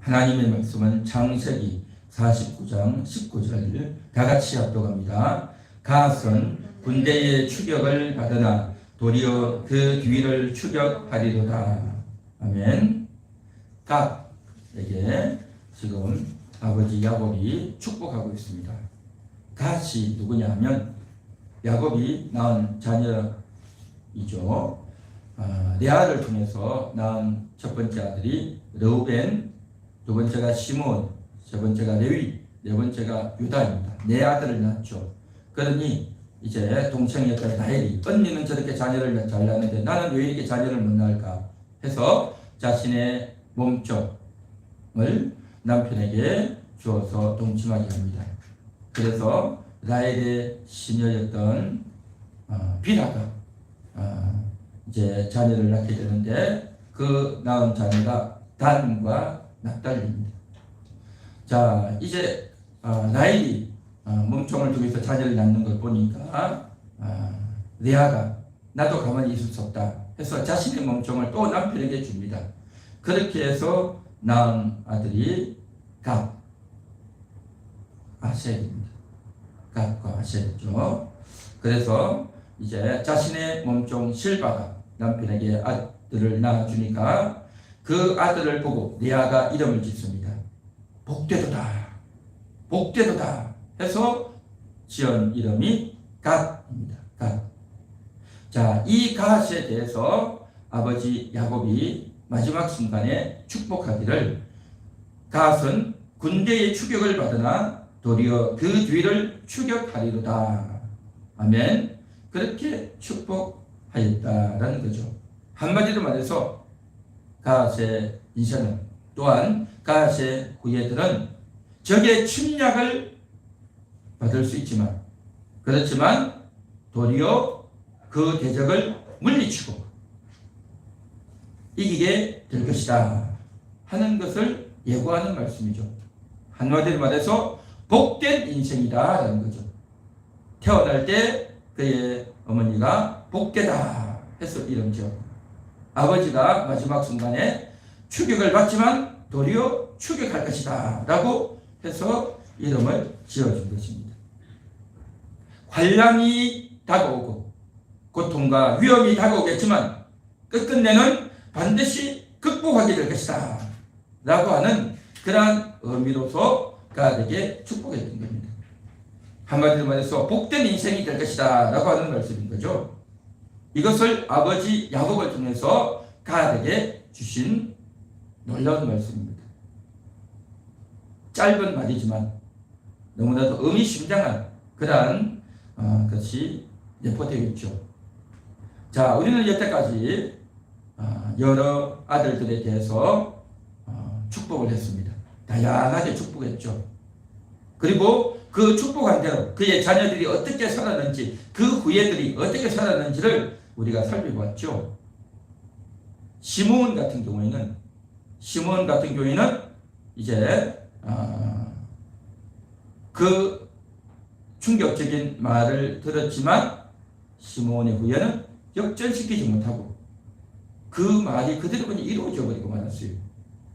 하나님의 말씀은 창세기 49장 19절 다 같이 합독합니다. 갓은 군대의 추격을 받으나 도리어 그 뒤를 추격하리로다. 아멘. 갓에게 지금 아버지 야곱이 축복하고 있습니다. 갓이 누구냐 하면 야곱이 낳은 자녀이죠. 레아를 통해서 낳은 첫 번째 아들이 르우벤, 두 번째가 시몬, 세 번째가 레위, 네 번째가 유다입니다. 네 아들을 낳았죠. 그러니 이제 동생이었던 라헬이 언니는 저렇게 자녀를 잘 낳는데 나는 왜 이렇게 자녀를 못 낳을까 해서 자신의 몸종을 남편에게 주어서 동침하게 합니다. 그래서 라헬의 시녀였던 빌하가 이제 자녀를 낳게 되는데 그 낳은 자녀가 단과 납달리입니다. 자, 이제 라헬이 몸종을 통해서 자녀를 낳는 걸 보니까 레아가 나도 가만히 있을 수 없다 해서 자신의 몸종을 또 남편에게 줍니다. 그렇게 해서 낳은 아들이 갓, 아셀입니다. 갓과 아셀이죠. 그래서 이제 자신의 몸종 실바가 남편에게 아들을 낳아주니까 그 아들을 보고 레아가 이름을 짓습니다. 복되도다, 복되도다 해서 지은 이름이 갓입니다. 갓. 자, 이 갓에 대해서 아버지 야곱이 마지막 순간에 축복하기를 갓은 군대의 추격을 받으나 도리어 그 뒤를 추격하리로다. 아멘. 그렇게 축복하였다라는 거죠. 한마디로 말해서 갓의 인생은 또한 갓의 후예들은 적의 침략을 받을 수 있지만 그렇지만 도리어 그 대적을 물리치고 이기게 될 것이다 하는 것을 예고하는 말씀이죠. 한마디로 말해서 복된 인생이다 라는 거죠. 태어날 때 그의 어머니가 복되다 해서 이름 지었고 아버지가 마지막 순간에 추격을 받지만 도리어 추격할 것이다 라고 해서 이름을 지어준 것입니다. 환난이 다가오고 고통과 위험이 다가오겠지만 끝끝내는 반드시 극복하게 될 것이다 라고 하는 그러한 의미로서 가드에게 축복했던 겁니다. 한마디로 말해서 복된 인생이 될 것이다 라고 하는 말씀인 거죠. 이것을 아버지 야곱을 통해서 가드에게 주신 놀라운 말씀입니다. 짧은 말이지만 너무나도 의미심장한 그러한 것이 내포되어 있죠. 자, 우리는 여태까지 여러 아들들에 대해서 축복을 했습니다. 다양하게 축복했죠. 그리고 그 축복한 대로 그의 자녀들이 어떻게 살았는지 그 후예들이 어떻게 살았는지를 우리가 살펴봤죠. 시므온 같은 경우에는 이제 그 충격적인 말을 들었지만 시므온의 후예는 역전시키지 못하고 그 말이 그대로 그냥 이루어져 버리고 말았어요.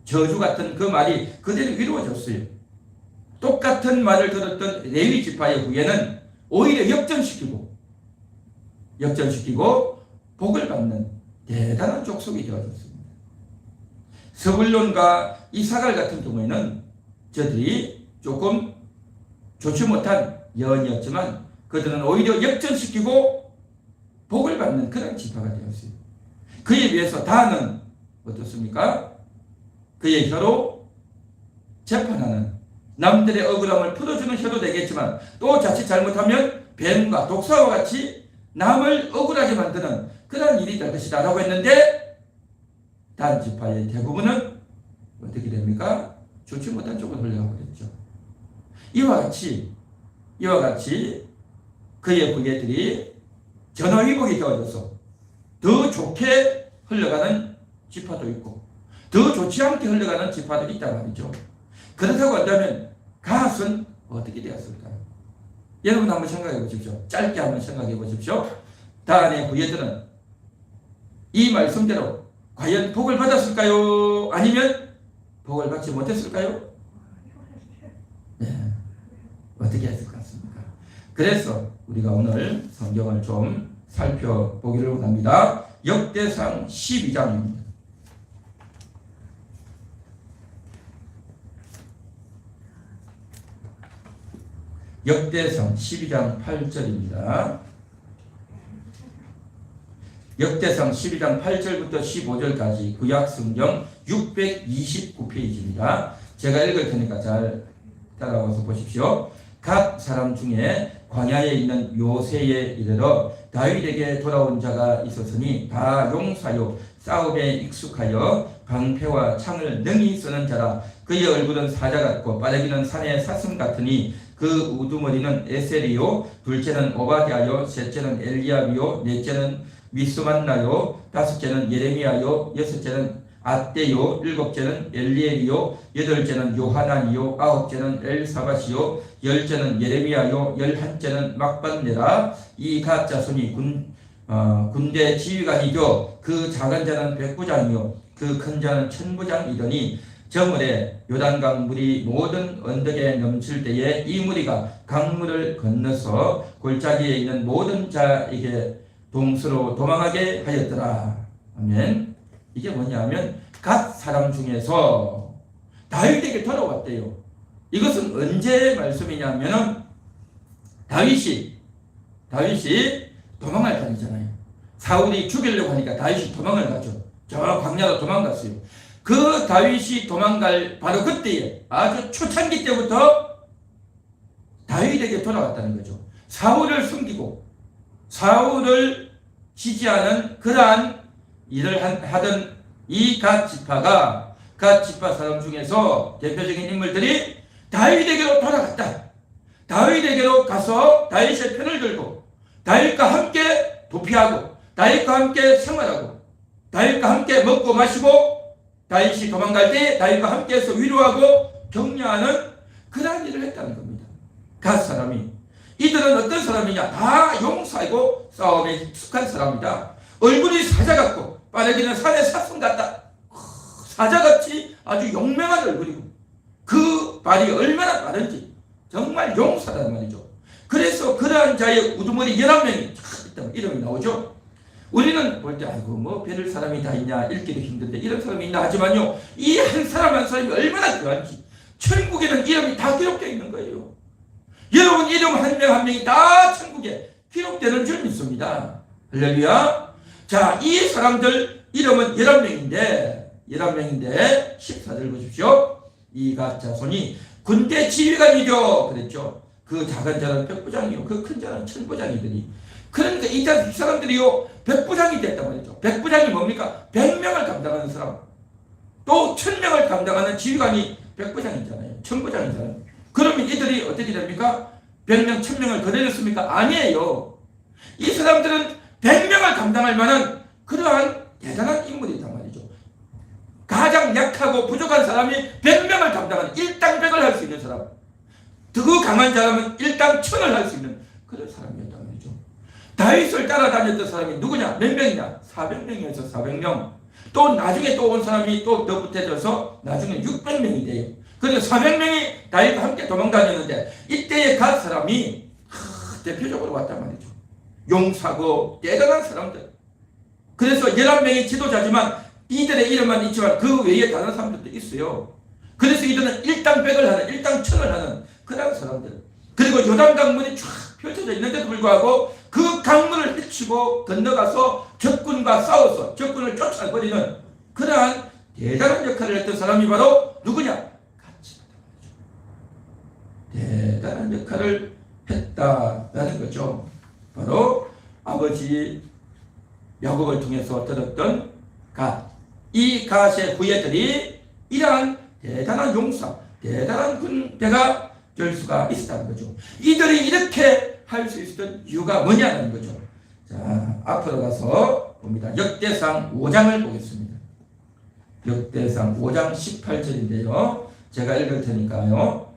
저주 같은 그 말이 그대로 이루어졌어요. 똑같은 말을 들었던 레위 지파의 후예는 오히려 역전시키고 복을 받는 대단한 족속이 되어졌습니다. 스불론과 이사갈 같은 경우에는 저들이 조금 좋지 못한 여인이었지만 그들은 오히려 역전시키고 복을 받는 그런 지파가 되었어요. 그에 비해서 다는 어떻습니까? 그의 혀로 재판하는 남들의 억울함을 풀어주는 혀도 되겠지만 또 자칫 잘못하면 뱀과 독사와 같이 남을 억울하게 만드는 그런 일이 될 것이다 라고 했는데 단 지파의 대부분은 어떻게 됩니까? 좋지 못한 쪽으로 흘러가고 있죠. 이와 같이 그의 후예들이 전화위복이 되어져서 더 좋게 흘러가는 지파도 있고 더 좋지 않게 흘러가는 지파들이 있단 말이죠. 그렇다고 한다면 갓은 어떻게 되었을까요? 여러분 한번 생각해 보십시오. 짧게 한번 생각해 보십시오. 다안의 후예들은 이 말씀대로 과연 복을 받았을까요? 아니면 복을 받지 못했을까요? 네. 어떻게 했을 것 같습니까? 그래서 우리가 오늘 성경을 좀 살펴보기를 원합니다. 역대상 12장입니다. 역대상 12장 8절입니다. 역대상 12장 8절부터 15절까지 구약성경 629페이지입니다. 제가 읽을 테니까 잘 따라와서 보십시오. 각 사람 중에 광야에 있는 요새에 이르러 다윗에게 돌아온 자가 있었으니 다 용사요 싸움에 익숙하여 방패와 창을 능히 쓰는 자라. 그의 얼굴은 사자 같고 빠르기는 산의 사슴 같으니 그 우두머리는 에셀이요 둘째는 오바댜요 셋째는 엘리압이요 넷째는 미스만나요 다섯째는 예레미야요 여섯째는 아떼요 일곱째는 엘리엘이요 여덟째는 요하난이요 아홉째는 엘사밧이요 열째는 예레미야요 열한째는 막반네라. 이 갓 자손이 군대 지휘관이죠. 그 작은 자는 백부장이요 그 큰 자는 천부장이더니 저물에 요단강 물이 모든 언덕에 넘칠 때에 이 무리가 강물을 건너서 골짜기에 있는 모든 자에게 동서로 도망하게 하였더라. 아멘. 이게 뭐냐면 각 사람 중에서 다윗에게 돌아왔대요. 이것은 언제 말씀이냐면은 다윗이 도망을 다니잖아요. 사울이 죽이려고 하니까 다윗이 도망을 가죠. 저 광야로 도망갔어요. 그 다윗이 도망갈 바로 그때에 아주 초창기 때부터 다윗에게 돌아왔다는 거죠. 사울을 숨기고 사울을 지지하는 그러한 일을 하던 이 갓 지파가 갓 지파 사람 중에서 대표적인 인물들이 다윗에게로 돌아갔다. 다윗에게로 가서 다윗의 편을 들고 다윗과 함께 도피하고 다윗과 함께 생활하고 다윗과 함께 먹고 마시고 다윗이 도망갈 때 다윗과 함께해서 위로하고 격려하는 그러한 일을 했다는 겁니다. 갓 사람이. 이들은 어떤 사람이냐? 다 용사이고 싸움에 익숙한 사람이다. 얼굴이 사자 같고 빠르기는 산의 사슴 같다. 사자같이 아주 용맹한 얼굴이고 그 발이 얼마나 빠른지 정말 용사단 말이죠. 그래서 그러한 자의 우두머리 11명이 이름이 나오죠. 우리는 볼 때 아이고 뭐 별을 사람이 다 있냐 읽기도 힘든데 이런 사람이 있나 하지만요 이 한 사람 한 사람이 얼마나 귀한지 천국에는 이름이 다 기록되어 있는 거예요. 여러분 이름 한 명 한 명이 다 천국에 기록되는 줄 믿습니다. 할렐루야. 자, 이 사람들 이름은 11명인데 14절 보십시오. 이 갓 자손이 군대 지휘관이죠. 그랬죠. 그 작은 자는 백부장이요 그 큰 자는 천부장이더니 그러니까 이 사람들이요 백부장이 됐단 말이죠. 백부장이 뭡니까? 100명을 감당하는 사람, 또 1000명을 감당하는 지휘관이 백부장이잖아요. 천부장이잖아요. 그러면 이들이 어떻게 됩니까? 100명, 1000명을 거느렸습니까? 아니에요. 이 사람들은 100명을 감당할 만한 그러한 대단한 인물이단 말이죠. 가장 약하고 부족한 사람이 100명을 감당하는 일당백을 할 수 있는 사람, 더 강한 사람은 일당 천을 할 수 있는 그런 사람이었단 말이죠. 다윗을 따라다녔던 사람이 누구냐? 몇 명이냐? 400명이어서 400명. 또 나중에 또 온 사람이 또 더 붙여져서 나중에 600명이 돼요. 그런데 400명이 다윗과 함께 도망다녔는데 이때에 갓 사람이 대표적으로 왔단 말이죠. 용사고 대단한 사람들. 그래서 11명이 지도자지만 이들의 이름만 있지만 그 외에 다른 사람들도 있어요. 그래서 이들은 일당백을 하는 일당천을 하는 그런 사람들. 그리고 요단 강물이 쫙 펼쳐져 있는데도 불구하고 그 강물을 헤치고 건너가서 적군과 싸워서 적군을 쫓아버리는 그러한 대단한 역할을 했던 사람이 바로 누구냐? 대단한 역할을 했다라는 거죠. 바로 아버지 야곱을 통해서 들었던 갓. 이 갓의 후예들이 이러한 대단한 용사, 대단한 군대가 될 수가 있었다는 거죠. 이들이 이렇게 할 수 있었던 이유가 뭐냐는 거죠. 자, 앞으로 가서 봅니다. 역대상 5장을 보겠습니다. 역대상 5장 18절인데요. 제가 읽을 테니까요.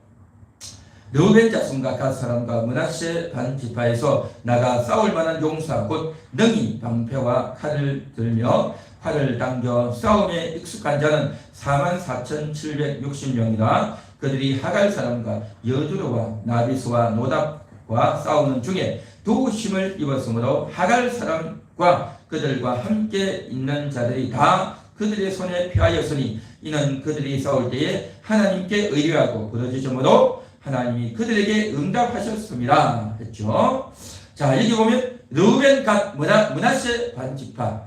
르우벤 자손과 갓 사람과 므낫세 반 지파에서 나가 싸울 만한 용사 곧 능히 방패와 칼을 들며 활을 당겨 싸움에 익숙한 자는 44,760명이라 그들이 하갈 사람과 여두르와 나비스와 노답과 싸우는 중에 도심을 입었으므로 하갈 사람과 그들과 함께 있는 자들이 다 그들의 손에 피하였으니 이는 그들이 싸울 때에 하나님께 의뢰하고 부르짖음으로 하나님이 그들에게 응답하셨습니다 했죠. 자, 여기 보면 르우벤 갓 므낫세 반지파에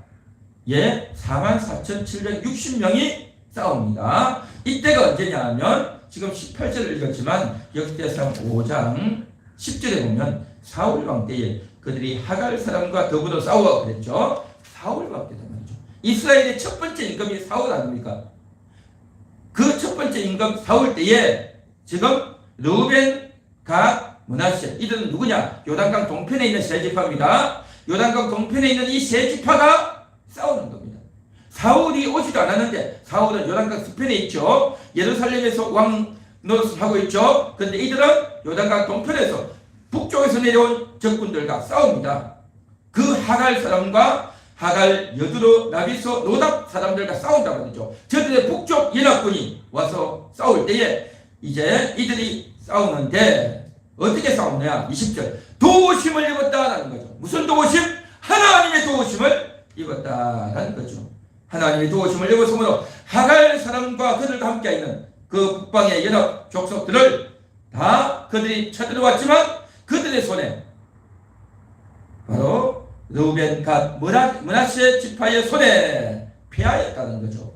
44,760명이 싸웁니다. 이때가 언제냐 하면 지금 18절을 읽었지만 역대상 5장 10절에 보면 사울왕 때에 그들이 하갈 사람과 더불어 싸워 그랬죠. 사울왕 때다 말이죠. 이스라엘의 첫 번째 임금이 사울 아닙니까? 그 첫 번째 임금 사울 때에 지금 르우벤 갓 므낫세 이들은 누구냐? 요단강 동편에 있는 세 지파입니다. 요단강 동편에 있는 이 세 지파가 싸우는 겁니다. 사울이 오지도 않았는데 사울은 요단강 서편에 있죠. 예루살렘에서 왕 노릇을 하고 있죠. 그런데 이들은 요단강 동편에서 북쪽에서 내려온 적군들과 싸웁니다. 그 하갈 사람과 하갈, 여두르, 나비소, 노답 사람들과 싸운다고 하죠. 저들의 북쪽 연합군이 와서 싸울 때에 이제 이들이 싸우는데 어떻게 싸우느냐? 20절 도우심을 입었다라는 거죠. 무슨 도우심? 하나님의 도우심을 입었다라는 거죠. 하나님의 도우심을 입었으므로 하갈 사람과 그들과 함께 있는 그 북방의 연합 족속들을 다 그들이 쳐들어왔지만 그들의 손에 바로 르우벤 갓 므낫세 지파의 손에 패하였다는 거죠.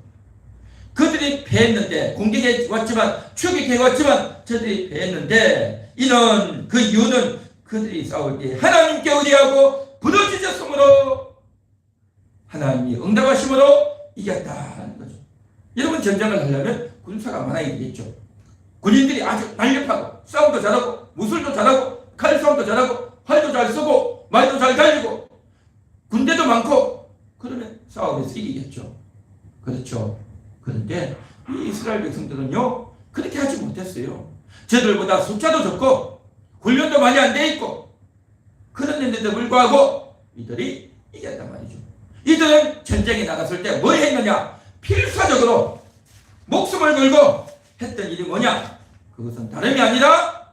그들이 패했는데 공격해 왔지만 추격해 왔지만 저들이 패했는데 이는 그 이유는 그들이 싸울 때 하나님께 의뢰하고 부르짖었으므로 하나님이 응답하심으로 이겼다는 거죠. 여러분 전쟁을 하려면 군사가 많아야 되겠죠. 군인들이 아주 날렵하고 싸움도 잘하고 무술도 잘하고 칼싸움도 잘하고 활도 잘 쏘고 말도 잘 달리고 군대도 많고 그러면 싸움에서 이기겠죠. 그렇죠. 그런데 이 이스라엘 백성들은요 그렇게 하지 못했어요. 저들보다 숫자도 적고 훈련도 많이 안 돼 있고 그런데도 불구하고 이들이 이겼단 말이죠. 이들은 전쟁에 나갔을 때 뭘 했느냐? 필사적으로 목숨을 걸고 했던 일이 뭐냐? 그것은 다름이 아니라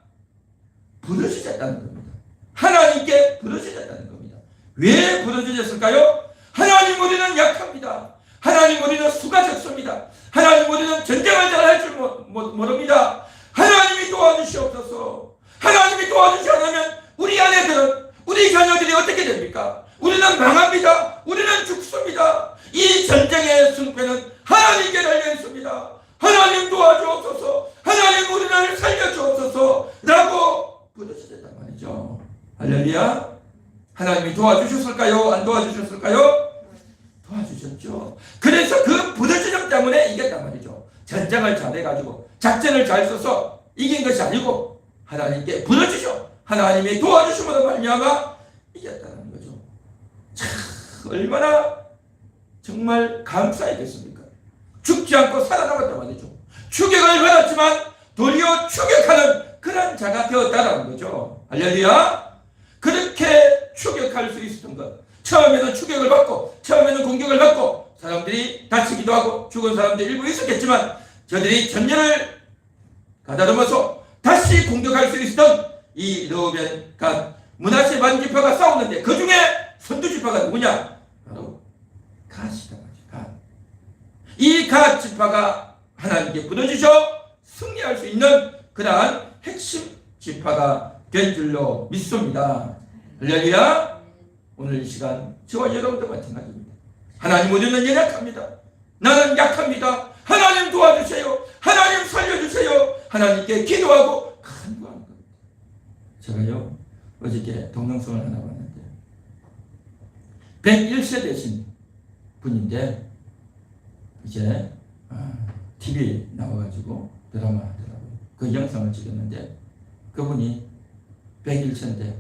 부르짖었다는 겁니다. 하나님께 부르짖었다는 겁니다. 왜 부르짖었을까요? 하나님 우리는 약합니다. 하나님 우리는 수가 적습니다. 하나님 우리는 전쟁을 잘할 줄 모릅니다. 하나님이 도와주시옵소서. 하나님이 도와주지 않으면 우리 아내들은 우리 자녀들이 어떻게 됩니까? 우리는 망합니다. 우리는 죽습니다. 이 전쟁의 승패는 하나님께 달려 있습니다. 하나님 도와주옵소서. 하나님 우리를 살려주옵소서 라고 부르짖었단 말이죠. 할렐루야. 하나님이 도와주셨을까요? 안 도와주셨을까요? 도와주셨죠. 그래서 그 부르짖음 때문에 이겼단 말이죠. 전쟁을 잘해가지고 작전을 잘 써서 이긴 것이 아니고 하나님께 부르짖어 하나님이 도와주심으로 말미암아 이겼다는 거죠. 참 얼마나 정말 감사하겠습니까? 죽지 않고 살아남았단 말이죠. 추격을 받았지만 도리어 추격하는 그런 자가 되었다는 거죠. 할렐루야. 그렇게 추격할 수 있었던 것. 처음에는 추격을 받고 처음에는 공격을 받고 사람들이 다치기도 하고 죽은 사람도 일부 있었겠지만 저들이 전열을 가다듬어서 다시 공격할 수 있었던 이 르우벤 갓 므낫세 반지파가 싸우는데 그 중에 선두지파가 누구냐? 바로 갓이다. 갓. 이 갓 지파가 하나님께 부르짖어 승리할 수 있는 그러한 핵심 지파가 된 줄로 믿습니다. 할렐루야. 오늘 이 시간 저와 여러분도 마찬가지입니다. 하나님 우리는 연약합니다. 나는 약합니다. 하나님 도와주세요. 하나님 살려주세요. 하나님께 기도하고 간구하는 겁니다. 제가요 어저께 동영상을 하나 봤는데 101세 되신 분인데 이제 TV에 나와가지고 드라마 하더라고요. 그 영상을 찍었는데 그분이 101세인데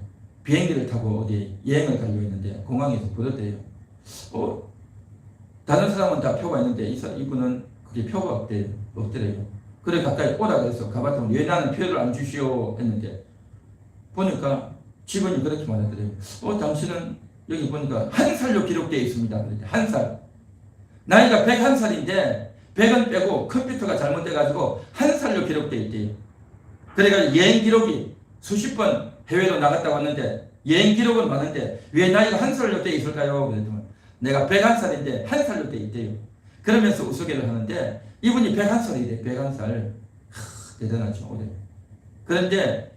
비행기를 타고 어디 여행을 가려고 했는데 공항에서 부르대요. 다른 사람은 다 표가 있는데 이분은 그게 표가 없더래요. 그래 가까이 오라 그래서 가봤더니 왜 나는 표를 안 주시오 했는데 보니까 직원이 그렇게 말하더래요. 당신은 여기 보니까 한 살로 기록되어 있습니다. 그런데 한 살. 나이가 101살인데 100은 빼고 컴퓨터가 잘못돼가지고 1살로 기록되어 있대요. 그러니까 여행 기록이 수십 번 해외로 나갔다 왔는데 여행 기록은 많은데 왜 나이가 1살로 되어 있을까요? 그랬더니 내가 101살인데 1살로 되어 있대요. 그러면서 우스개를 하는데 이분이 101살이래. 101살. 대단하죠. 오래. 그런데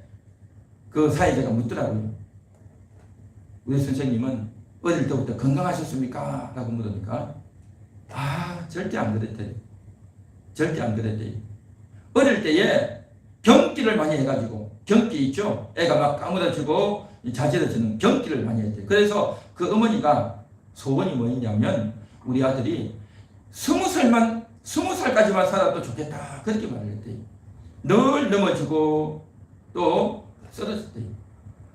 그 사회자가 묻더라고요. 우리 선생님은 어릴 때부터 건강하셨습니까? 라고 물으니까 절대 안 그랬대요. 절대 안 그랬대요. 어릴 때에 경기를 많이 해가지고 경기 있죠? 애가 막 까무러지고 자지러지는 경기를 많이 했대요. 그래서 그 어머니가 소원이 뭐였냐면 우리 아들이 20살까지만 살아도 좋겠다. 그렇게 말을 했대요. 늘 넘어지고 또 쓰러졌대요.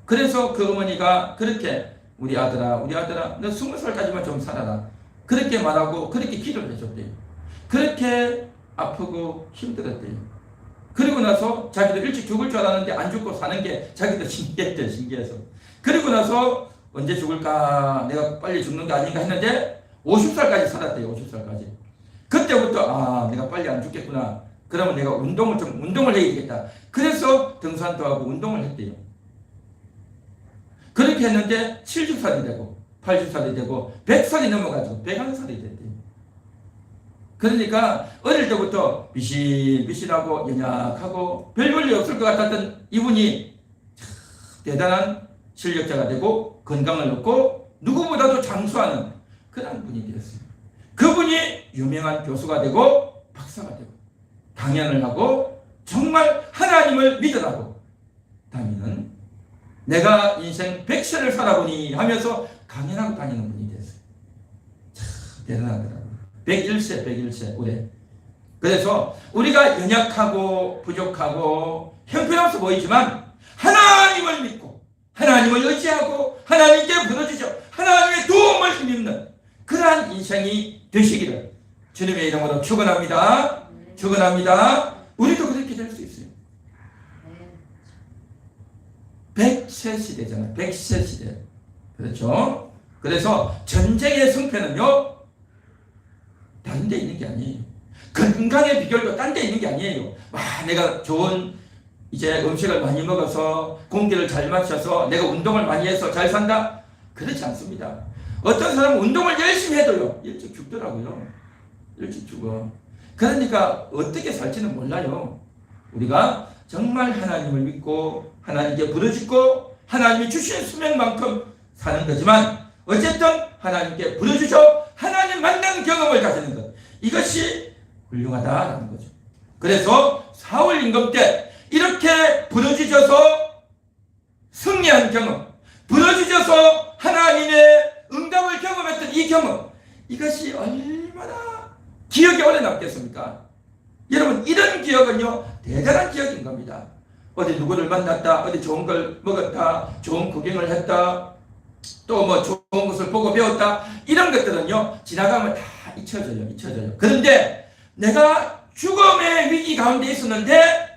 그래서 그 어머니가 그렇게 우리 아들아 너 20살까지만 좀 살아라. 그렇게 말하고 그렇게 기도를 해줬대요. 그렇게 아프고 힘들었대요. 그리고 나서 자기도 일찍 죽을 줄 알았는데 안 죽고 사는 게 자기도 신기했대요. 신기해서. 그리고 나서 언제 죽을까? 내가 빨리 죽는 게 아닌가 했는데 50살까지 살았대요. 50살까지. 그때부터 내가 빨리 안 죽겠구나. 그러면 내가 운동을 해야 되겠다. 그래서 등산도 하고 운동을 했대요. 그렇게 했는데 70살이 되고 80살이 되고 100살이 넘어가지고 101살이 됐대요. 그러니까 어릴 때부터 비실비실하고 연약하고 별 볼일 없을 것 같았던 이분이 대단한 실력자가 되고 건강을 얻고 누구보다도 장수하는 그런 분이 되었어요. 그분이 유명한 교수가 되고 박사가 되고 강연을 하고 정말 하나님을 믿으라고 다니는 내가 인생 100세를 살아보니 하면서 강연하고 다니는 분이 됐어요. 참 대단하더라고요. 101세 올해. 그래서 우리가 연약하고 부족하고 형편없어 보이지만 하나님을 믿고 하나님을 의지하고 하나님께 부르짖어 하나님의 도움을 힘입는 그러한 인생이 되시기를 주님의 이름으로 축원합니다. 축원합니다. 우리도 그렇게 될 수 있어요. 100세 시대잖아요. 100세 시대. 그렇죠? 그래서 전쟁의 승패는요 다른 데 있는 게 아니에요. 건강의 비결도 딴 데 있는 게 아니에요. 내가 좋은 이제 음식을 많이 먹어서 공기를 잘 마셔서 내가 운동을 많이 해서 잘 산다? 그렇지 않습니다. 어떤 사람은 운동을 열심히 해도요 일찍 죽더라고요. 일찍 죽어. 그러니까 어떻게 살지는 몰라요. 우리가 정말 하나님을 믿고 하나님께 부르짖고 하나님이 주신 수명만큼 사는 거지만 어쨌든 하나님께 부르짖어 하나님 만나는 경험을 가지는 것, 이것이 훌륭하다라는 거죠. 그래서 사울 임금 때 이렇게 부르짖어서 승리한 경험, 부르짖어서 하나님의 응답을 경험했던 이 경험, 이것이 얼마나 기억에 오래 남겠습니까? 여러분, 이런 기억은요 대단한 기억인 겁니다. 어디 누구를 만났다, 어디 좋은 걸 먹었다, 좋은 구경을 했다, 또 뭐 좋은 것을 보고 배웠다, 이런 것들은요 지나가면 다 잊혀져요. 그런데 내가 죽음의 위기 가운데 있었는데,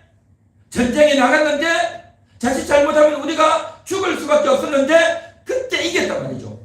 전쟁에 나갔는데 자칫 잘못하면 우리가 죽을 수밖에 없었는데 그때 이겼단 말이죠.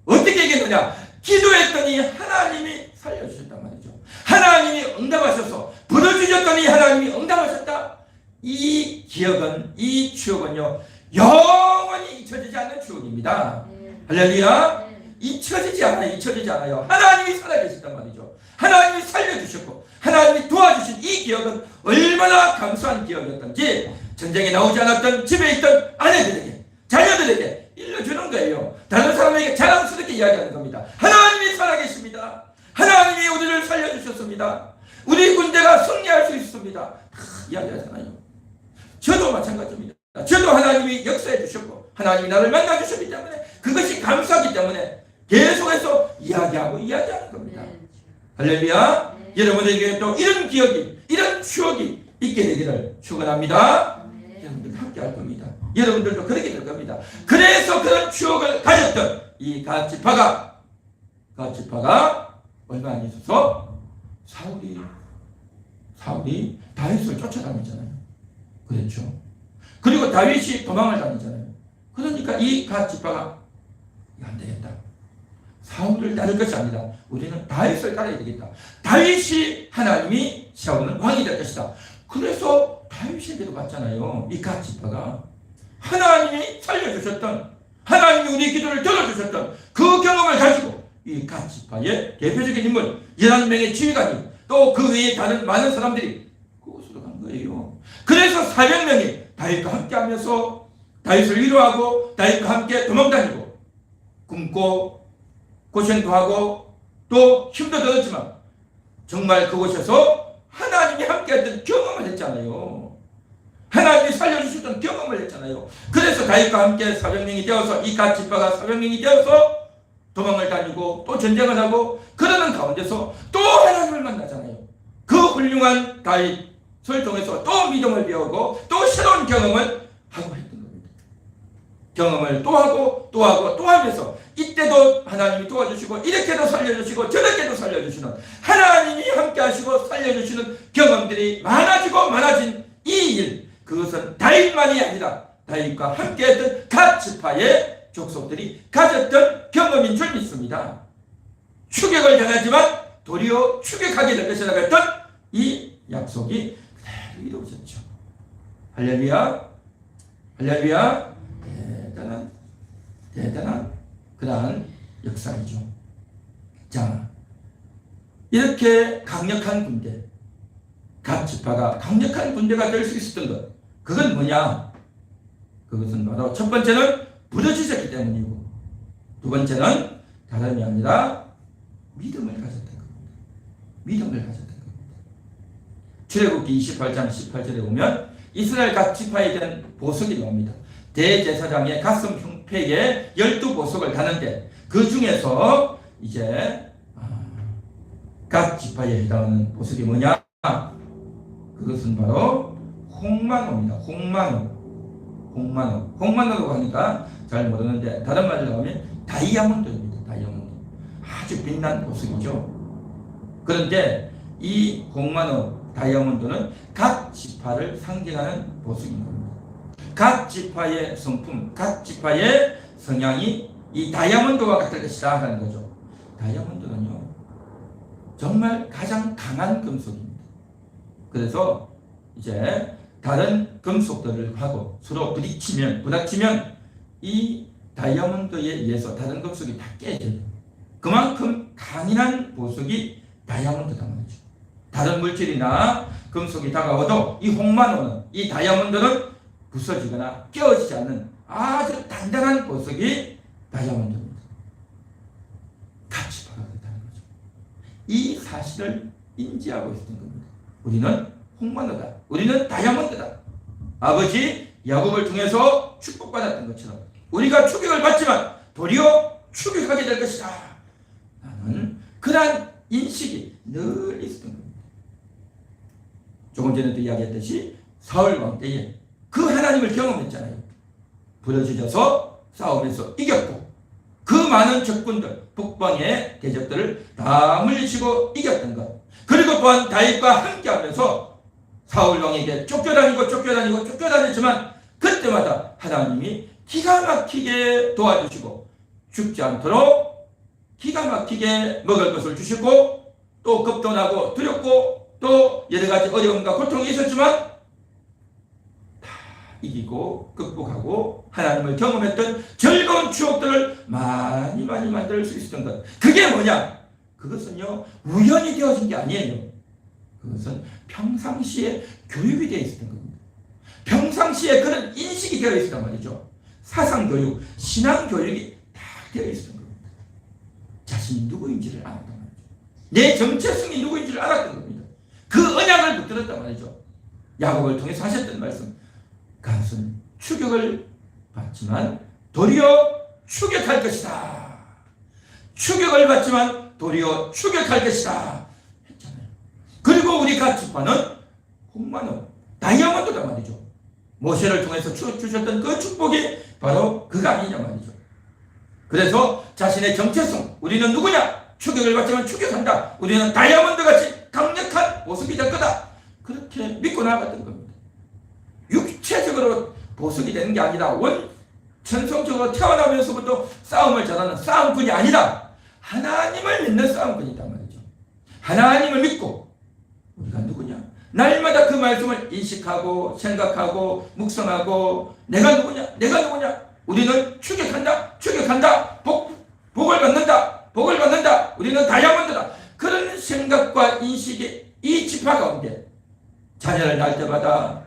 어떻게 이겼느냐? 기도했더니 하나님이 살려주셨단 말이죠. 하나님이 응답하셔서 부르짖었더니 하나님이 응답하셨다. 이 기억은, 이 추억은요 영원히 잊혀지지 않는 추억입니다. 할렐루야. 잊혀지지 않아요. 하나님이 살아계셨단 말이죠. 하나님이 살려주셨고 하나님이 도와주신 이 기억은 얼마나 감사한 기억이었던지 전쟁에 나오지 않았던 집에 있던 아내들에게, 자녀들에게 일러주는 거예요. 다른 사람에게 자랑스럽게 이야기하는 겁니다. 하나님이 살아계십니다. 하나님이 우리를 살려주셨습니다. 우리 군대가 승리할 수 있습니다. 다 이야기하잖아요. 저도 마찬가지입니다. 저도 하나님이 역사해 주셨고 하나님이 나를 만나 주셨기 때문에 그것이 감사하기 때문에 계속해서 이야기하는 겁니다. 할렐루야. 여러분에게 또 이런 기억이, 이런 추억이 있게 되기를 축원합니다. 여러분들 함께 할 겁니다. 여러분들도 그렇게 될 겁니다. 그래서 그런 추억을 가졌던 이 갓지파가 얼마 안 있어서 사울이 다윗을 쫓아다니잖아요. 그렇죠. 그리고 다윗이 도망을 다니잖아요. 그러니까 이 갓지파가 안 되겠다. 사울을 따를 것이 아니다. 우리는 다윗을 따라야 되겠다. 다윗이 하나님이 세우는 왕이 될 것이다. 그래서 다윗에게도 갔잖아요. 이 갓 지파가 하나님이 살려주셨던, 하나님이 우리 기도를 들어주셨던 그 경험을 가지고 이 갓 지파의 대표적인 인물 11명의 지휘관이 또 그 외에 다른 많은 사람들이 그곳으로 간 거예요. 그래서 400명이 다윗과 함께 하면서 다윗을 위로하고 다윗과 함께 도망다니고 굶고 고생도 하고 또 힘도 들었지만 정말 그곳에서 하나님이 함께했던 경험을 했잖아요. 하나님이 살려주셨던 경험을 했잖아요. 그래서 다윗과 함께 400명이 되어서 이 갓 지파가 400명이 되어서 도망을 다니고 또 전쟁을 하고 그러는 가운데서 또 하나님을 만나잖아요. 그 훌륭한 다윗을 통해서 또 믿음을 배우고 또 새로운 경험을 하고 했던 겁니다. 경험을 또 하고 또 하고 또 하면서 이때도 하나님이 도와주시고 이렇게도 살려주시고 저렇게도 살려주시는, 하나님이 함께 하시고 살려주시는 경험들이 많아지고 많아진 이 일, 그것은 다윗만이 아니라 다윗과 함께했던 갓 지파의 족속들이 가졌던 경험인 줄 믿습니다. 추격을 당하지만 도리어 추격하게 될 것이라고 했던 이 약속이 그대로 이루어졌죠. 할렐루야, 할렐루야. 대단한 그러한 역사이죠. 자, 이렇게 강력한 군대, 갓 지파가 강력한 군대가 될 수 있었던 것, 그건 뭐냐? 그것은 바로 첫 번째는 부르짖었기 때문이고, 두 번째는 다름이 아니라 믿음을 가졌던 겁니다. 믿음을 가졌던 겁니다. 출애굽기 28장 18절에 보면 이스라엘 각 지파에 대한 보석이 나옵니다. 대제사장의 가슴 흉패에 12보석을 다는데 그 중에서 이제 각 지파에 해당하는 보석이 뭐냐? 그것은 바로 홍만호입니다. 홍만호라고 하니까 잘 모르는데 다른 말로 하면 다이아몬드입니다. 다이아몬드. 아주 빛난 보석이죠. 그런데 이 홍만호, 다이아몬드는 각 지파를 상징하는 보석인 겁니다. 각 지파의 성품, 각 지파의 성향이 이 다이아몬드와 같을 것이다 하는 거죠. 다이아몬드는요, 정말 가장 강한 금속입니다. 그래서 이제 다른 금속들을 하고 서로 부닥치면 이 다이아몬드에 의해서 다른 금속이 다 깨져요. 그만큼 강인한 보석이 다이아몬드다 말이죠. 다른 물질이나 금속이 다가와도 이 홍만호는, 이 다이아몬드는 부서지거나 깨어지지 않는 아주 단단한 보석이 다이아몬드입니다. 같이 바라보다는 거죠. 이 사실을 인지하고 있었던 겁니다. 우리는 홍만호다. 우리는 다이아몬드다. 아버지 야곱을 통해서 축복받았던 것처럼 우리가 추격을 받지만 도리어 추격하게 될 것이다. 나는 그러한 인식이 늘 있었던 겁니다. 조금 전에도 이야기했듯이 사울 왕 때에 그 하나님을 경험했잖아요. 부러지져서 싸움에서 이겼고 그 많은 적군들, 북방의 대적들을 다 물리치고 이겼던 것. 그리고 또한 다윗과 함께하면서 사울 왕에게 쫓겨다녔지만 그때마다 하나님이 기가 막히게 도와주시고 죽지 않도록 기가 막히게 먹을 것을 주시고 또 겁도 나고 두렵고 또 여러 가지 어려움과 고통이 있었지만 다 이기고 극복하고 하나님을 경험했던 즐거운 추억들을 많이 만들 수 있었던 것. 그게 뭐냐? 그것은요, 우연히 되어진 게 아니에요. 그것은 평상시에 교육이 되어 있었던 겁니다. 평상시에 그런 인식이 되어 있었단 말이죠. 사상교육, 신앙교육이 다 되어 있었던 겁니다. 자신이 누구인지를 알았단 말이죠. 내 정체성이 누구인지를 알았던 겁니다. 그 언약을 붙들었단 말이죠. 야곱을 통해서 하셨던 말씀. 가슴 추격을 받지만 도리어 추격할 것이다. 추격을 받지만 도리어 추격할 것이다 했잖아요. 그리고 우리 갓 지파는 홍만호, 다이아몬드란 말이죠. 모세를 통해서 주셨던 그 축복이 바로 그가 아니냐 말이죠. 그래서 자신의 정체성, 우리는 누구냐? 추격을 받지만 추격한다. 우리는 다이아몬드같이 강력한 모습이 될 거다. 그렇게 믿고 나갔던 겁니다. 육체적으로 보석이 되는 게 아니라 천성적으로 태어나면서부터 싸움을 잘하는 싸움꾼이 아니라 하나님을 믿는 싸움꾼이단 말이죠. 하나님을 믿고 우리가 누구냐? 날마다 그 말씀을 인식하고 생각하고 묵상하고 내가 누구냐? 내가 누구냐? 우리는 추격한다. 복을 받는다. 우리는 다이아몬드다. 그런 생각과 인식이 이 지파 가운데 자녀를 낳을 때마다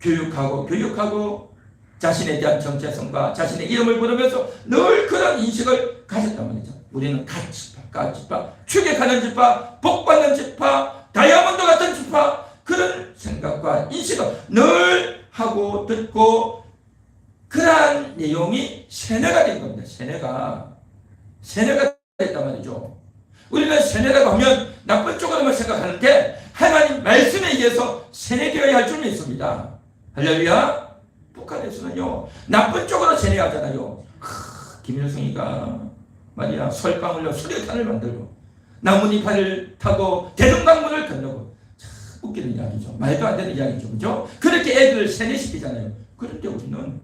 교육하고 자신에 대한 정체성과 자신의 이름을 부르면서 늘 그런 인식을 가졌단 말이죠. 우리는 갓지파, 추격하는 지파, 복받는 지파, 다이아몬드 같은 지파, 그런 생각과 인식을 늘 하고 듣고 그러한 내용이 세뇌가 된 겁니다. 세뇌가 됐단 말이죠. 우리는 세뇌라고 하면 나쁜 쪽으로만 생각하는데 하나님 말씀에 의해서 세뇌되어야 할 줄이 있습니다. 할렐루야. 북한에서는요 나쁜 쪽으로 세뇌하잖아요. 김일성이가 말이야 설방울로 수류탄을 만들고 나뭇잎을 타고 대동강물을 건너고 참 웃기는 이야기죠. 말도 안 되는 이야기죠. 그죠? 그렇게 애들을 세뇌시키잖아요. 그런데 우리는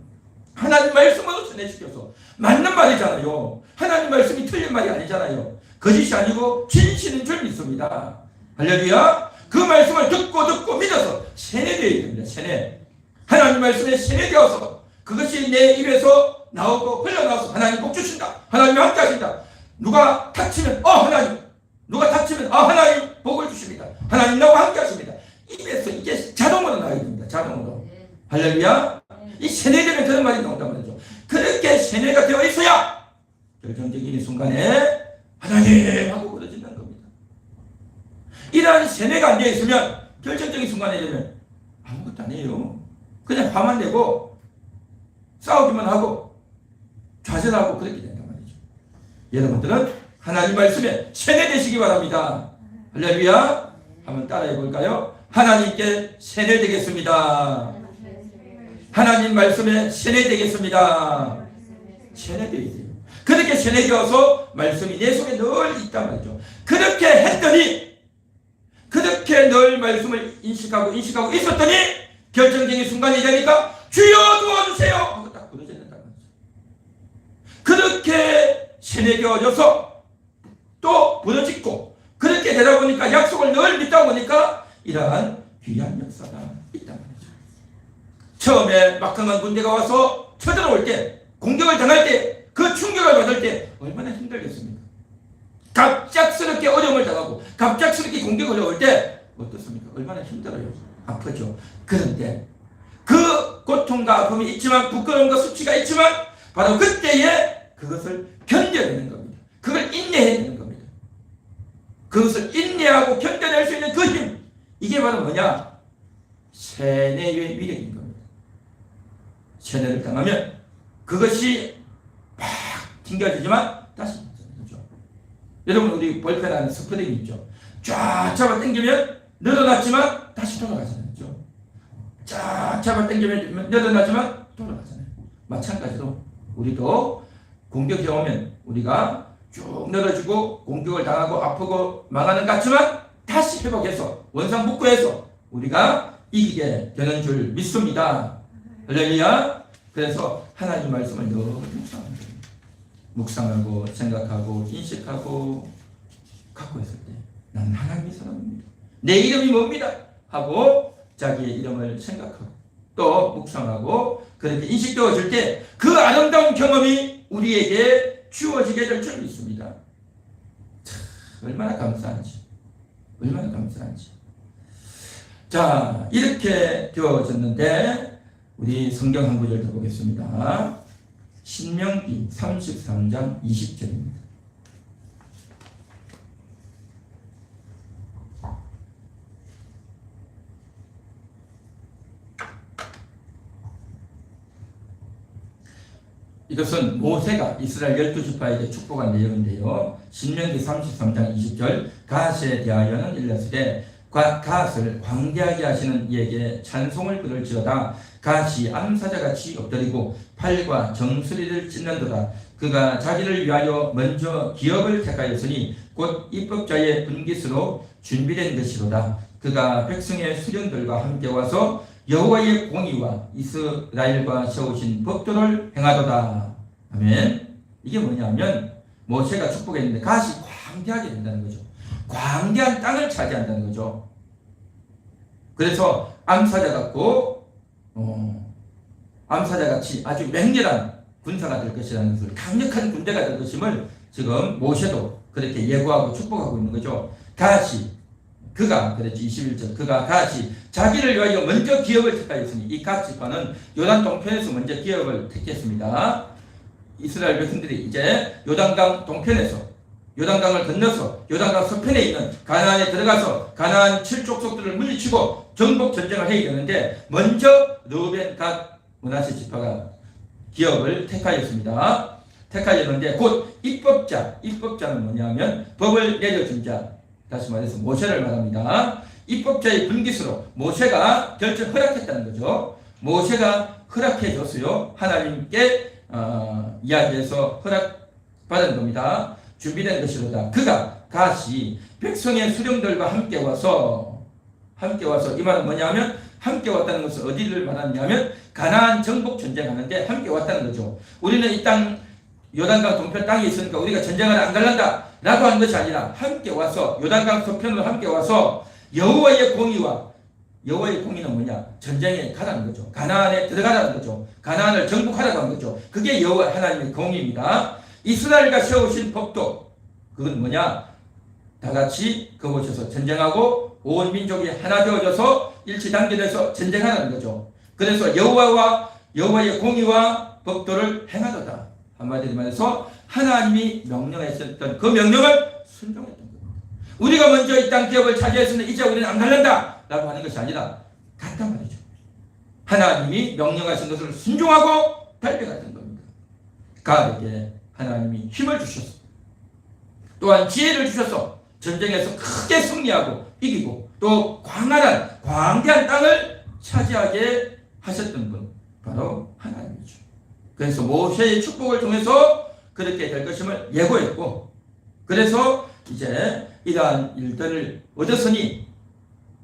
하나님 말씀으로 세뇌시켜서 맞는 말이잖아요. 하나님 말씀이 틀린 말이 아니잖아요. 거짓이 아니고 진실인 줄 믿습니다. 할렐루야. 그 말씀을 듣고 믿어서 세뇌되어야 됩니다. 세뇌. 하나님 말씀에 세뇌되어서 그것이 내 입에서 나오고 흘러나와서 하나님 복 주신다. 하나님 함께 하신다. 누가 다치면 하나님. 누가 다치면 하나님 복을 주십니다. 하나님 나와 함께 하십니다. 입에서 이게 자동으로 나와야 됩니다. 자동으로. 할렐루야. 이 세뇌되면 그런 말이 나온단 말이죠. 그렇게 세뇌가 되어 있어야 결정적인 순간에 하나님 하고 부르짖는 겁니다. 이러한 세뇌가 안 되어 있으면 결정적인 순간에 되면 아무것도 안 해요. 그냥 화만 내고 싸우기만 하고 좌절하고 그렇게 된단 말이죠. 여러분들은 하나님 말씀에 세뇌되시기 바랍니다. 할렐루야. 한번 따라해 볼까요? 하나님께 세뇌되겠습니다. 하나님 말씀에 세뇌되겠습니다. 세뇌되어야 돼요. 그렇게 세뇌되어서 말씀이 내 속에 늘 있단 말이죠. 그렇게 했더니 그렇게 늘 말씀을 인식하고 있었더니 결정적인 순간이 되니까 주여 도와주세요 하고 딱 부르짖는단 말이죠. 그렇게 세뇌되어져서 또 부르짖고 그렇게 되다 보니까 약속을 늘 믿다 보니까 이러한 귀한 역사가 있단 말이죠. 처음에 막강한 군대가 와서 쳐들어올 때 공격을 당할 때 그 충격을 받을 때 얼마나 힘들겠습니까? 갑작스럽게 어려움을 당하고 갑작스럽게 공격을 해올 때 어떻습니까? 얼마나 힘들어요. 아프죠. 그런데 그 고통과 아픔이 있지만 부끄러움과 수치가 있지만 바로 그때에 그것을 견뎌내는 겁니다. 그걸 인내해내는 겁니다. 그것을 인내하고 견뎌낼 수 있는 그 힘, 이게 바로 뭐냐? 세뇌의 위력인 겁니다. 세뇌를 당하면 그것이 막 튕겨지지만 다시 그렇죠. 여러분 우리 볼펜하는 스프링 있죠. 쫙 잡아 당기면 늘어났지만 다시 돌아가잖아요. 그렇죠? 쫙 잡아 당기면 늘어났지만 돌아가잖아요. 마찬가지로 우리도 공격해 오면 우리가 쭉 늘어지고 공격을 당하고 아프고 망하는 것 같지만 다시 회복해서 원상복구해서 우리가 이기게 되는 줄 믿습니다. 할렐루야. 그래서 하나님 말씀을 늘 묵상하고 생각하고 인식하고 갖고 있을 때 나는 하나님의 사람입니다. 내 이름이 뭡니다 하고 자기의 이름을 생각하고 또 묵상하고 그렇게 인식되어질 때 그 아름다운 경험이 우리에게 주어지게 될 줄 믿습니다. 참, 얼마나 감사한지. 자, 이렇게 되어졌는데 우리 성경 한 구절 더 보겠습니다. 신명기 33장 20절입니다. 이것은 모세가 이스라엘 12지파에게 축복한 내용인데요. 신명기 33장 20절 갓에 대하여는 일렀으되 갓을 광대하게 하시는 이에게 찬송을 부를지어다. 갓이 암사자같이 엎드리고 팔과 정수리를 찢는도다. 그가 자기를 위하여 먼저 기업을 택하였으니 곧 입법자의 분깃으로 준비된 것이로다. 그가 백성의 수령들과 함께 와서 여호와의 공의와 이스라엘과 세우신 법도를 행하도다. 아멘. 이게 뭐냐면 모세가 축복했는데 갓이 광대하게 된다는 거죠. 광대한 땅을 차지한다는 거죠. 그래서 암사자같이 아주 맹렬한 군사가 될 것이라는 것을, 강력한 군대가 될 것임을 지금 모세도 그렇게 예고하고 축복하고 있는 거죠. 그가 그랬지 21절 그가 갓이 자기를 위하여 먼저 기업을 택하였으니, 이 갓 지파는 요단 동편에서 먼저 기업을 택했습니다. 이스라엘 백성들이 이제 요단강 동편에서, 요단강을 건너서 요단강 서편에 있는 가나안에 들어가서 가나안 7족속들을 물리치고 정복 전쟁을 해야 되는데, 먼저 르우벤, 갓, 므낫세 지파가 기업을 택하였습니다. 택하였는데 곧 입법자는 뭐냐면 법을 내려준 자, 다시 말해서 모세를 말합니다. 입법자의 분깃으로 모세가 결정 허락했다는 거죠. 모세가 허락해줬어요. 하나님께 이야기해서 허락받은 겁니다. 준비된 것이로다. 갓이 백성의 수령들과 함께 와서, 이 말은 뭐냐면, 함께 왔다는 것은 어디를 말하냐면 가나안 정복 전쟁하는데 함께 왔다는 거죠. 우리는 이 땅 요단강 동편 땅에 있으니까 우리가 전쟁을 안 갈란다 라고 한 것이 아니라, 함께 와서 요단강 서편으로 함께 와서 여호와의 공의는 뭐냐? 전쟁에 가라는 거죠. 가나안에 들어가라는 거죠. 가나안을 정복하라고 한 거죠. 그게 여호와 하나님의 공의입니다. 이스라엘과 세우신 법도 그건 뭐냐? 다 같이 그곳에서 전쟁하고 온 민족이 하나 되어져서 일치단결해서 전쟁하라는 거죠. 그래서 여호와의 공의와 법도를 행하도다. 한마디로 말해서 하나님이 명령하셨던 그 명령을 순종했던 겁니다. 우리가 먼저 이 땅 기업을 차지했으니 이제 우리는 안 갈란다 라고 하는 것이 아니라 같단 말이죠. 하나님이 명령하신 것을 순종하고 달려갔던 겁니다. 갓에게 하나님이 힘을 주셔서, 또한 지혜를 주셔서 전쟁에서 크게 승리하고 이기고 또 광대한 땅을 차지하게 하셨던 분, 바로 하나님이죠. 그래서 모세의 축복을 통해서 그렇게 될 것임을 예고했고, 그래서 이제 이러한 일들을 얻었으니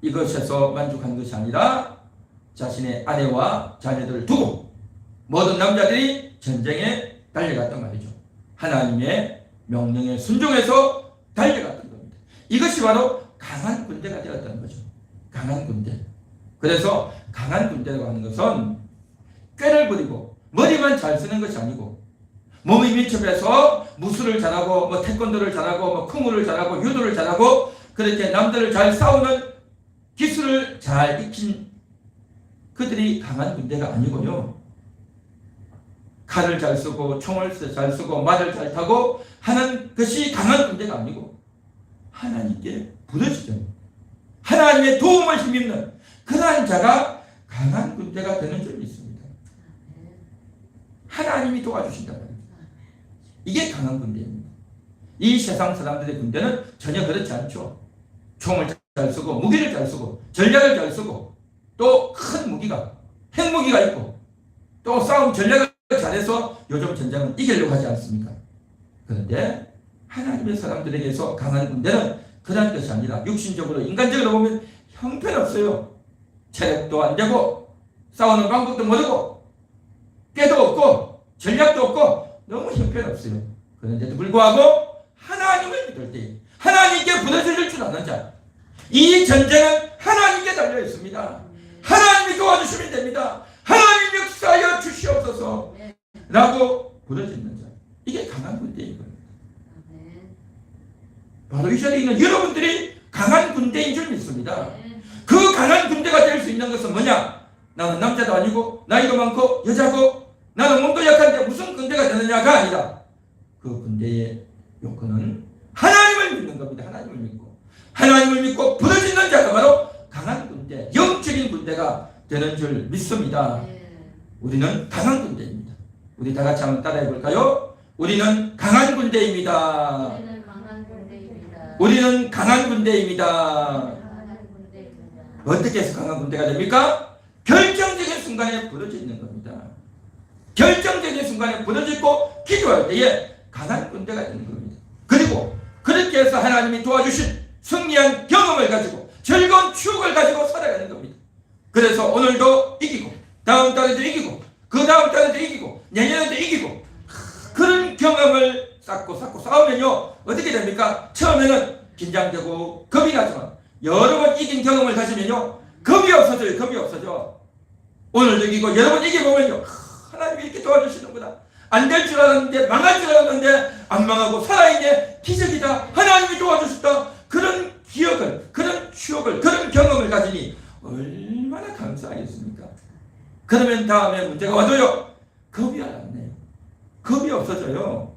이것에서 만족한 것이 아니라 자신의 아내와 자녀들을 두고 모든 남자들이 전쟁에 달려갔단 말이죠. 하나님의 명령에 순종해서 달려갔던 겁니다. 이것이 바로 강한 군대가 되었다는 거죠. 강한 군대. 그래서 강한 군대라고 하는 것은 꾀를 부리고 머리만 잘 쓰는 것이 아니고, 몸이 밀접해서 무술을 잘하고 태권도를 잘하고 쿵우를 잘하고 유도를 잘하고 그렇게 남들을 잘 싸우는 기술을 잘 익힌 그들이 강한 군대가 아니고요. 칼을 잘 쓰고 총을 잘 쓰고 말을 잘 타고 하는 것이 강한 군대가 아니고, 하나님께 부르짖는, 하나님의 도움을 힘입는 그러한 자가 강한 군대가 되는 줄 믿습니다. 하나님이 도와주신단 말입니다. 이게 강한 군대입니다. 이 세상 사람들의 군대는 전혀 그렇지 않죠. 총을 잘 쓰고 무기를 잘 쓰고 전략을 잘 쓰고 또 큰 무기가, 핵무기가 있고 또 싸움 전략을 잘해서 요즘 전쟁은 이기려고 하지 않습니까? 그런데 하나님의 사람들에게서 강한 군대는 그런 것이 아니라 육신적으로, 인간적으로 보면 형편없어요. 체력도 안 되고 싸우는 방법도 모르고 꾀도 없고 전략도 없고 너무 형편없어요. 그런데도 불구하고 하나님을 믿을 때 하나님께 부르짖을 줄 아는 자, 이 전쟁은 하나님께 달려 있습니다. 하나님이 도와주시면 됩니다. 하나님 역사하여 주시옵소서 라고 부르짖는 자, 이게 강한 군대인 겁니다. 바로 이 자리에 있는 여러분들이 강한 군대인 줄 믿습니다. 그 강한 군대가 될 수 있는 것은 뭐냐? 나는 남자도 아니고 나이도 많고 여자고 나는 몸도 약한데 무슨 군대가 되느냐가 아니라, 그 군대의 요건은 하나님을 믿는 겁니다. 하나님을 믿고 부르짖는 자가 바로 강한 군대, 영적인 군대가 되는 줄 믿습니다. 우리는 강한 군대입니다. 우리 다 같이 한번 따라해 볼까요? 우리는 강한 군대입니다. 우리는 강한 군대입니다. 어떻게 해서 강한 군대가 됩니까? 결정적인 순간에 부르짖는 겁니다. 결정적인 순간에 부르짖고 기도할 때에 강한 군대가 되는 겁니다. 그리고 그렇게 해서 하나님이 도와주신 승리한 경험을 가지고 즐거운 추억을 가지고 살아가는 겁니다. 그래서 오늘도 이기고 다음 달에도 이기고 그 다음 달에도 이기고 내년에도 이기고 그런 경험을 쌓고 싸우면요 어떻게 됩니까? 처음에는 긴장되고 겁이 나지만 여러 번 이긴 경험을 가지면요 겁이 없어져요. 겁이 없어져. 오늘도 이기고 여러 번 이겨보면요 하나님이 이렇게 도와주시는구나. 안 될 줄 알았는데 망할 줄 알았는데 안 망하고 살아있네. 기적이다. 하나님이 도와주셨다. 그런 기억을, 그런 추억을, 그런 경험을 가지니 얼마나 감사하겠습니까? 그러면 다음에 문제가 와도요 겁이 안 났네요. 겁이 없어져요.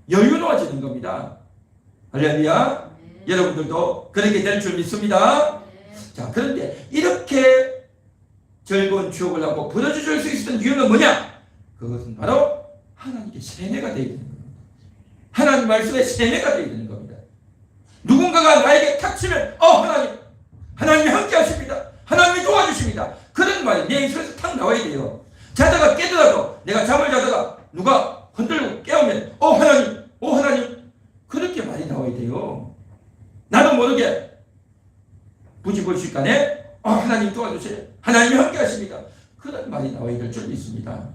여유로워지는 겁니다. 할렐루야. 여러분들도 그렇게 될 줄 믿습니다. 자, 그런데 이렇게 즐거운 추억을 하고 부러져줄 수 있었던 이유는 뭐냐? 그것은 바로 하나님께 세뇌가 되어 있는 겁니다. 하나님 말씀에 세뇌가 되어 있는 겁니다. 누군가가 나에게 탁 치면 하나님이 함께 하십니다. 하나님이 도와주십니다. 그런 말이 내 입술에서 탁 나와야 돼요. 자다가 깨더라도 내가 잠을 자다가 누가 흔들고 깨우면 하나님 그렇게 말이 나와야 돼요. 나도 모르게 부지불식간에 하나님 도와주세요. 하나님이 함께 하십니다. 그런 말이 나와야 될 줄 믿습니다.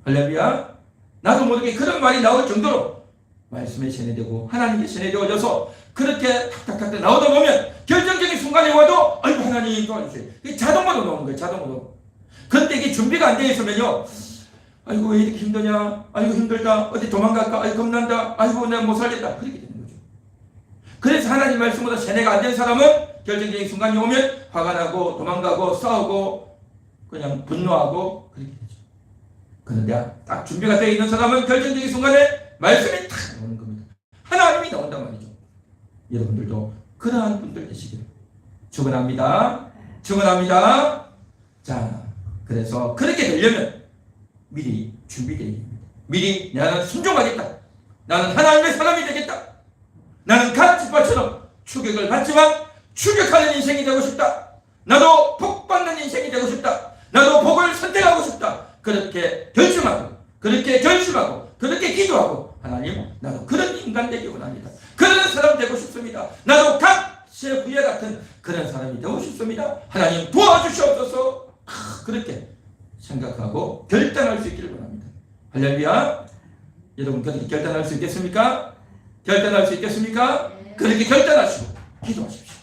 할렐루야. 나도 모르게 그런 말이 나올 정도로 말씀에 세뇌되고 하나님께 세뇌되어져서 그렇게 탁탁탁 나오다 보면 결정적인 순간에 와도 하나님 도와주세요. 이게 자동으로 나오는 거예요. 자동으로. 그런데 이게 준비가 안 되어 있으면요 왜 이렇게 힘드냐, 힘들다, 어디 도망갈까, 겁난다, 내가 못 살겠다, 그렇게 되는 거죠. 그래서 하나님 말씀보다 세뇌가 안 된 사람은 결정적인 순간이 오면 화가 나고 도망가고 싸우고 그냥 분노하고 그렇게 되죠. 그런데 딱 준비가 되어 있는 사람은 결정적인 순간에 말씀이 탁 나오는 겁니다. 하나님이 나온단 말이죠. 여러분들도 그러한 분들 되시길 축원합니다. 축원합니다. 자, 그래서 그렇게 되려면 미리 준비되어야 됩니다. 미리 나는 순종하겠다. 나는 하나님의 사람이 되겠다. 나는 갓집바처럼 추격을 받지만 추격하는 인생이 되고 싶다. 나도 복 받는 인생이 되고 싶다. 나도 복을 선택하고 싶다. 그렇게 결심하고 그렇게 결심하고 그렇게 기도하고 하나님 나도 그런 인간 되기 원합니다. 그런 사람 되고 싶습니다. 나도 갓의 후예 같은 그런 사람이 되고 싶습니다. 하나님 도와주시옵소서. 그렇게 생각하고 결단할 수 있기를 바랍니다. 할렐루야. 여러분 그렇게 결단할 수 있겠습니까? 결단할 수 있겠습니까? 그렇게 결단하시고 기도하십시오.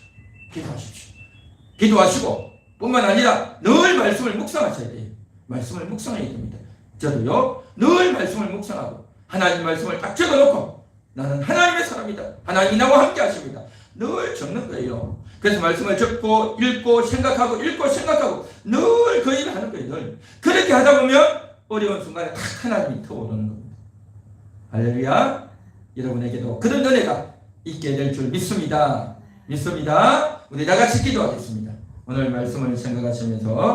기도하시고 뿐만 아니라 늘 말씀을 묵상하셔야 돼요. 말씀을 묵상해야 됩니다. 저도요 늘 말씀을 묵상하고 하나님 말씀을 딱 적어놓고 나는 하나님의 사람이다. 하나님이 나와 함께 하십니다. 늘 적는 거예요. 그래서 말씀을 적고 읽고 생각하고 늘 그 일을 하는 거예요. 늘. 그렇게 하다 보면 어려운 순간에 딱 하나님이 터오르는 겁니다. 할렐루야. 여러분에게도 그런 은혜가 있게 될 줄 믿습니다. 우리 다 같이 기도하겠습니다. 오늘 말씀을 생각하시면서